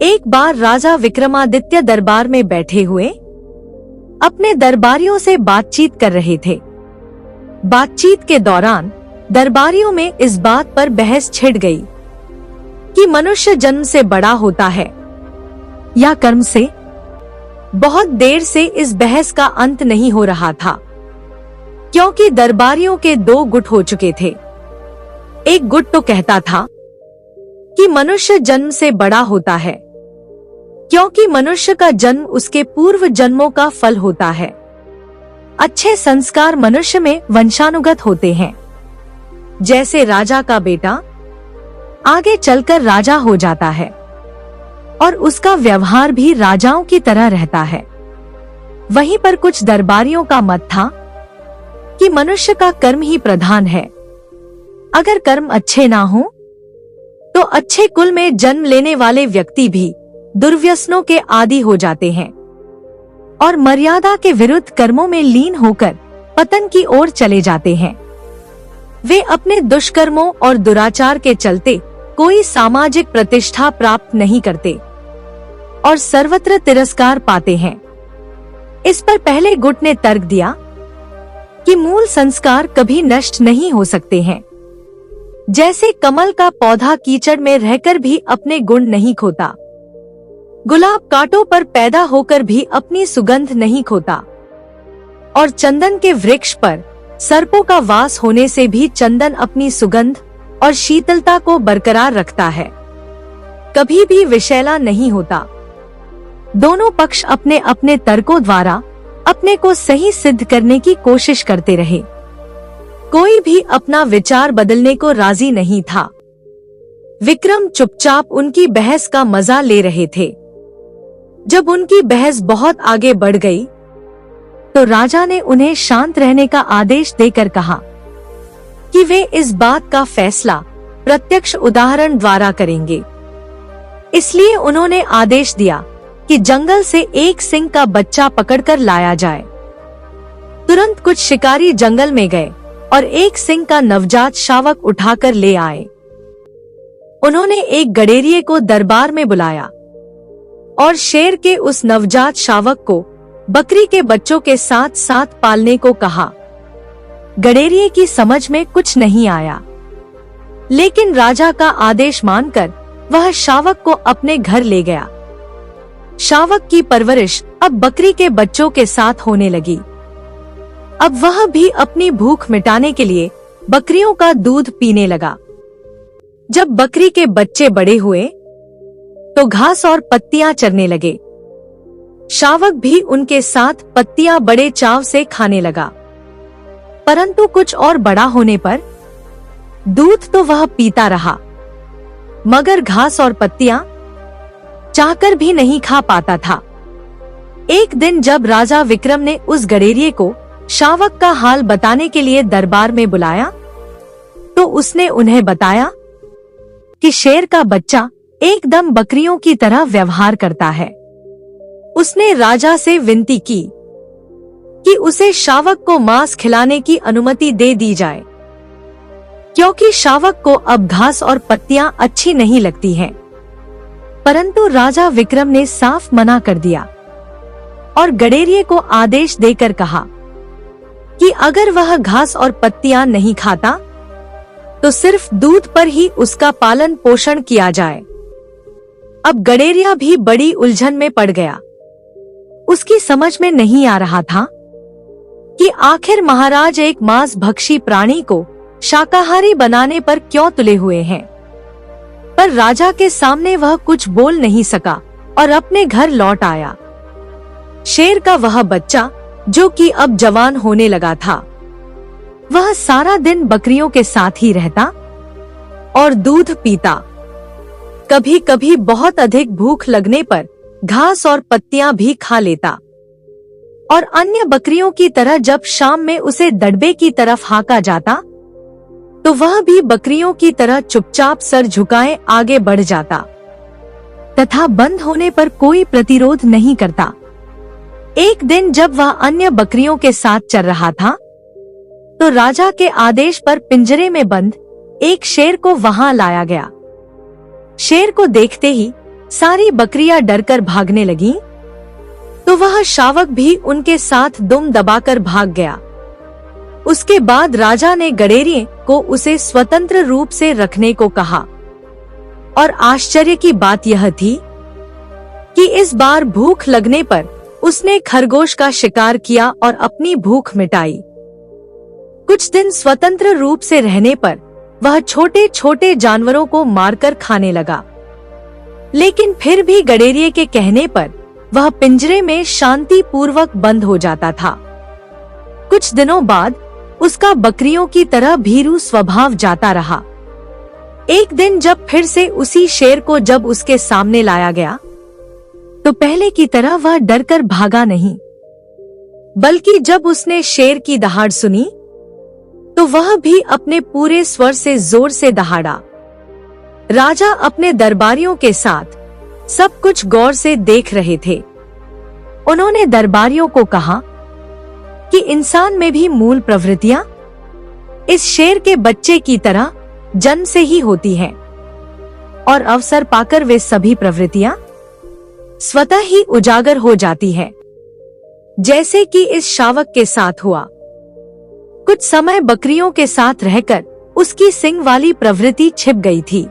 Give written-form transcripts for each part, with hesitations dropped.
एक बार राजा विक्रमादित्य दरबार में बैठे हुए अपने दरबारियों से बातचीत कर रहे थे। बातचीत के दौरान दरबारियों में इस बात पर बहस छिड़ गई कि मनुष्य जन्म से बड़ा होता है या कर्म से। बहुत देर से इस बहस का अंत नहीं हो रहा था, क्योंकि दरबारियों के दो गुट हो चुके थे। एक गुट तो कहता था कि मनुष्य जन्म से बड़ा होता है, क्योंकि मनुष्य का जन्म उसके पूर्व जन्मों का फल होता है। अच्छे संस्कार मनुष्य में वंशानुगत होते हैं। जैसे राजा का बेटा आगे चलकर राजा हो जाता है और उसका व्यवहार भी राजाओं की तरह रहता है। वहीं पर कुछ दरबारियों का मत था कि मनुष्य का कर्म ही प्रधान है। अगर कर्म अच्छे ना हो तो अच्छे कुल में जन्म लेने वाले व्यक्ति भी दुर्व्यसनों के आदी हो जाते हैं और मर्यादा के विरुद्ध कर्मों में लीन होकर पतन की ओर चले जाते हैं। वे अपने दुष्कर्मों और दुराचार के चलते कोई सामाजिक प्रतिष्ठा प्राप्त नहीं करते और सर्वत्र तिरस्कार पाते हैं। इस पर पहले गुट ने तर्क दिया कि मूल संस्कार कभी नष्ट नहीं हो सकते हैं। जैसे कमल का पौधा कीचड़ में रहकर भी अपने गुण नहीं खोता, गुलाब कांटों पर पैदा होकर भी अपनी सुगंध नहीं खोता, और चंदन के वृक्ष पर सर्पों का वास होने से भी चंदन अपनी सुगंध और शीतलता को बरकरार रखता है, कभी भी विषैला नहीं होता। दोनों पक्ष अपने अपने तर्कों द्वारा अपने को सही सिद्ध करने की कोशिश करते रहे। कोई भी अपना विचार बदलने को राजी नहीं था। विक्रम चुपचाप उनकी बहस का मजा ले रहे थे। जब उनकी बहस बहुत आगे बढ़ गई तो राजा ने उन्हें शांत रहने का आदेश देकर कहा कि वे इस बात का फैसला प्रत्यक्ष उदाहरण द्वारा करेंगे। इसलिए उन्होंने आदेश दिया कि जंगल से एक सिंह का बच्चा पकड़कर लाया जाए। तुरंत कुछ शिकारी जंगल में गए और एक सिंह का नवजात शावक उठाकर ले आए। उन्होंने एक गडेरिये को दरबार में बुलाया और शेर के उस नवजात शावक को बकरी के बच्चों के साथ साथ पालने को कहा। गडेरिये की समझ में कुछ नहीं आया, लेकिन राजा का आदेश मानकर वह शावक को अपने घर ले गया। शावक की परवरिश अब बकरी के बच्चों के साथ होने लगी। अब वह भी अपनी भूख मिटाने के लिए बकरियों का दूध पीने लगा। जब बकरी के बच्चे बड़े हुए तो घास और पत्तियां चरने लगे। शावक भी उनके साथ पत्तियां बड़े चाव से खाने लगा, परंतु कुछ और बड़ा होने पर दूध तो वह पीता रहा, मगर घास और पत्तियां चाहकर भी नहीं खा पाता था। एक दिन जब राजा विक्रम ने उस गडेरिये को शावक का हाल बताने के लिए दरबार में बुलाया तो उसने उन्हें बताया कि शेर का बच्चा एकदम बकरियों की तरह व्यवहार करता है। उसने राजा से विनती की कि उसे शावक को मांस खिलाने की अनुमति दे दी जाए, क्योंकि शावक को अब घास और पत्तियां अच्छी नहीं लगती हैं। परंतु राजा विक्रम ने साफ मना कर दिया और गडेरिये को आदेश देकर कहा कि अगर वह घास और पत्तियां नहीं खाता तो सिर्फ दूध पर ही उसका पालन पोषण किया जाए। अब गडेरिया भी बड़ी उलझन में पड़ गया। उसकी समझ में नहीं आ रहा था कि आखिर महाराज एक मांस भक्षी प्राणी को शाकाहारी बनाने पर क्यों तुले हुए हैं। पर राजा के सामने वह कुछ बोल नहीं सका और अपने घर लौट आया। शेर का वह बच्चा, जो कि अब जवान होने लगा था, वह सारा दिन बकरियों के साथ ही रहता और दूध पीता। कभी कभी बहुत अधिक भूख लगने पर घास और पत्तियां भी खा लेता और अन्य बकरियों की तरह जब शाम में उसे दड़बे की तरफ हाका जाता तो वह भी बकरियों की तरह चुपचाप सर झुकाए आगे बढ़ जाता तथा बंद होने पर कोई प्रतिरोध नहीं करता। एक दिन जब वह अन्य बकरियों के साथ चल रहा था तो राजा के आदेश पर पिंजरे में बंद एक शेर को वहां लाया गया। शेर को देखते ही सारी बकरियां डरकर भागने लगीं, तो वह शावक भी उनके साथ दुम दबाकर भाग गया। उसके बाद राजा ने गडेरिये को उसे स्वतंत्र रूप से रखने को कहा, और आश्चर्य की बात यह थी कि इस बार भूख लगने पर उसने खरगोश का शिकार किया और अपनी भूख मिटाई। कुछ दिन स्वतंत्र रूप से रहने पर वह छोटे छोटे जानवरों को मारकर खाने लगा, लेकिन फिर भी गडेरिये के कहने पर वह पिंजरे में शांति पूर्वक बंद हो जाता था। कुछ दिनों बाद उसका बकरियों की तरह भीरू स्वभाव जाता रहा। एक दिन जब फिर से उसी शेर को जब उसके सामने लाया गया, तो पहले की तरह वह डरकर भागा नहीं, बल्कि जब उसने शेर की दहाड़ सुनी तो वह भी अपने पूरे स्वर से जोर से दहाड़ा। राजा अपने दरबारियों के साथ सब कुछ गौर से देख रहे थे। उन्होंने दरबारियों को कहा कि इंसान में भी मूल प्रवृत्तियां इस शेर के बच्चे की तरह जन्म से ही होती हैं, और अवसर पाकर वे सभी प्रवृत्तियां स्वतः ही उजागर हो जाती हैं, जैसे कि इस शावक के साथ हुआ। कुछ समय बकरियों के साथ रहकर उसकी सिंग वाली प्रवृत्ति छिप गई थी,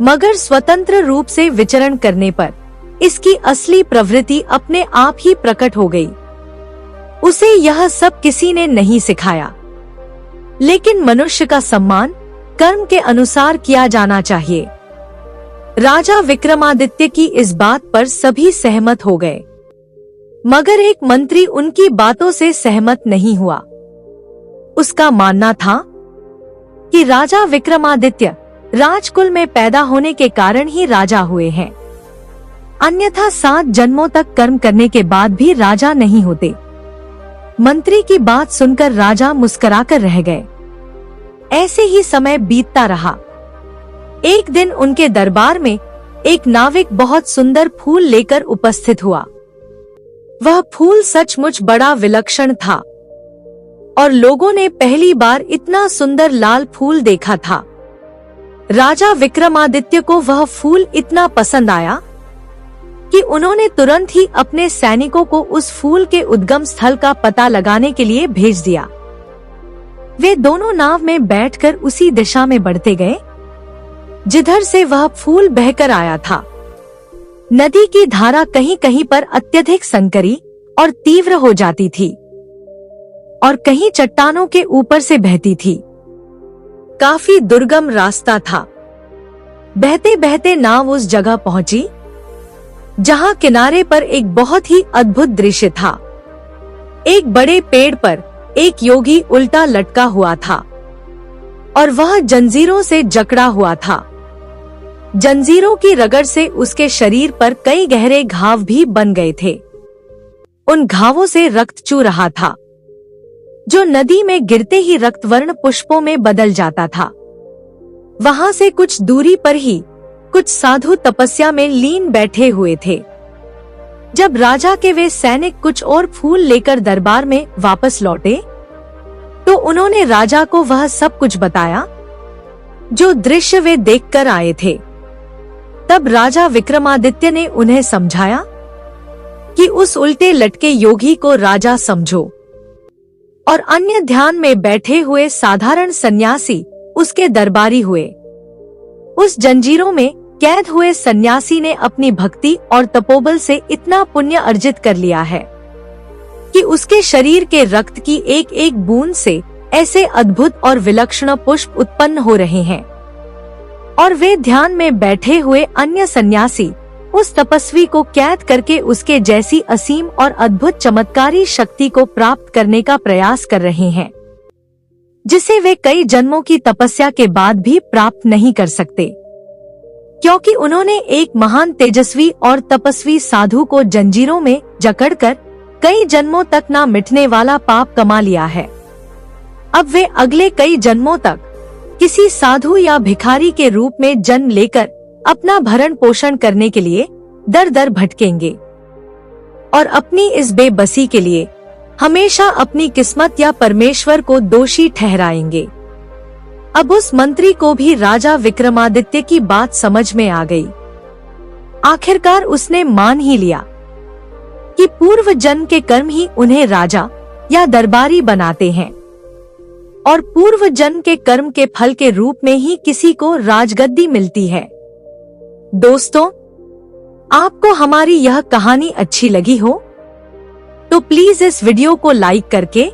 मगर स्वतंत्र रूप से विचरण करने पर इसकी असली प्रवृत्ति अपने आप ही प्रकट हो गई। उसे यह सब किसी ने नहीं सिखाया, लेकिन मनुष्य का सम्मान कर्म के अनुसार किया जाना चाहिए। राजा विक्रमादित्य की इस बात पर सभी सहमत हो गए, मगर एक मंत्री उनकी बातों से सहमत नहीं हुआ। उसका मानना था कि राजा विक्रमादित्य राजकुल में पैदा होने के कारण ही राजा हुए हैं, अन्यथा 7 जन्मों तक कर्म करने के बाद भी राजा नहीं होते। मंत्री की बात सुनकर राजा मुस्कुराकर रह गए। ऐसे ही समय बीतता रहा। एक दिन उनके दरबार में एक नाविक बहुत सुंदर फूल लेकर उपस्थित हुआ। वह फूल सचमुच बड़ा विलक्षण था, और लोगों ने पहली बार इतना सुंदर लाल फूल देखा था। राजा विक्रमादित्य को वह फूल इतना पसंद आया कि उन्होंने तुरंत ही अपने सैनिकों को उस फूल के उद्गम स्थल का पता लगाने के लिए भेज दिया। वे दोनों नाव में बैठकर उसी दिशा में बढ़ते गए जिधर से वह फूल बहकर आया था। नदी की धारा कहीं कहीं पर अत्यधिक संकरी और तीव्र हो जाती थी, और कहीं चट्टानों के ऊपर से बहती थी। काफी दुर्गम रास्ता था। बहते बहते नाव उस जगह पहुंची जहां किनारे पर एक बहुत ही अद्भुत दृश्य था। एक बड़े पेड़ पर एक योगी उल्टा लटका हुआ था, और वह जंजीरों से जकड़ा हुआ था। जंजीरों की रगड़ से उसके शरीर पर कई गहरे घाव भी बन गए थे। उन घावों से रक्त चू रहा था, जो नदी में गिरते ही रक्तवर्ण पुष्पों में बदल जाता था। वहां से कुछ दूरी पर ही कुछ साधु तपस्या में लीन बैठे हुए थे। जब राजा के वे सैनिक कुछ और फूल लेकर दरबार में वापस लौटे, तो उन्होंने राजा को वह सब कुछ बताया जो दृश्य वे देखकर आए थे। तब राजा विक्रमादित्य ने उन्हें समझाया कि उस उल्टे लटके योगी को राजा समझो, और अन्य ध्यान में बैठे हुए साधारण सन्यासी उसके दरबारी हुए। उस जंजीरों में कैद हुए सन्यासी ने अपनी भक्ति और तपोबल से इतना पुण्य अर्जित कर लिया है कि उसके शरीर के रक्त की एक एक बूंद से ऐसे अद्भुत और विलक्षण पुष्प उत्पन्न हो रहे हैं, और वे ध्यान में बैठे हुए अन्य सन्यासी उस तपस्वी को कैद करके उसके जैसी असीम और अद्भुत चमत्कारी शक्ति को प्राप्त करने का प्रयास कर रहे हैं, जिसे वे कई जन्मों की तपस्या के बाद भी प्राप्त नहीं कर सकते, क्योंकि उन्होंने एक महान तेजस्वी और तपस्वी साधु को जंजीरों में जकड़कर कई जन्मों तक ना मिटने वाला पाप कमा लिया है। अब वे अगले कई जन्मों तक किसी साधु या भिखारी के रूप में जन्म लेकर अपना भरण पोषण करने के लिए दर दर भटकेंगे, और अपनी इस बेबसी के लिए हमेशा अपनी किस्मत या परमेश्वर को दोषी ठहराएंगे। अब उस मंत्री को भी राजा विक्रमादित्य की बात समझ में आ गई। आखिरकार उसने मान ही लिया कि पूर्व जन्म के कर्म ही उन्हें राजा या दरबारी बनाते हैं और पूर्व जन्म के कर्म के फल के रूप में ही किसी को राजगद्दी मिलती है। दोस्तों, आपको हमारी यह कहानी अच्छी लगी हो तो प्लीज इस वीडियो को लाइक करके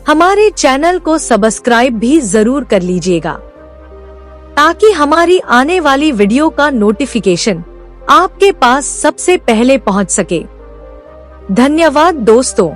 हमारे चैनल को सब्सक्राइब भी जरूर कर लीजिएगा ताकि हमारी आने वाली वीडियो का नोटिफिकेशन आपके पास सबसे पहले पहुंच सके। धन्यवाद दोस्तों।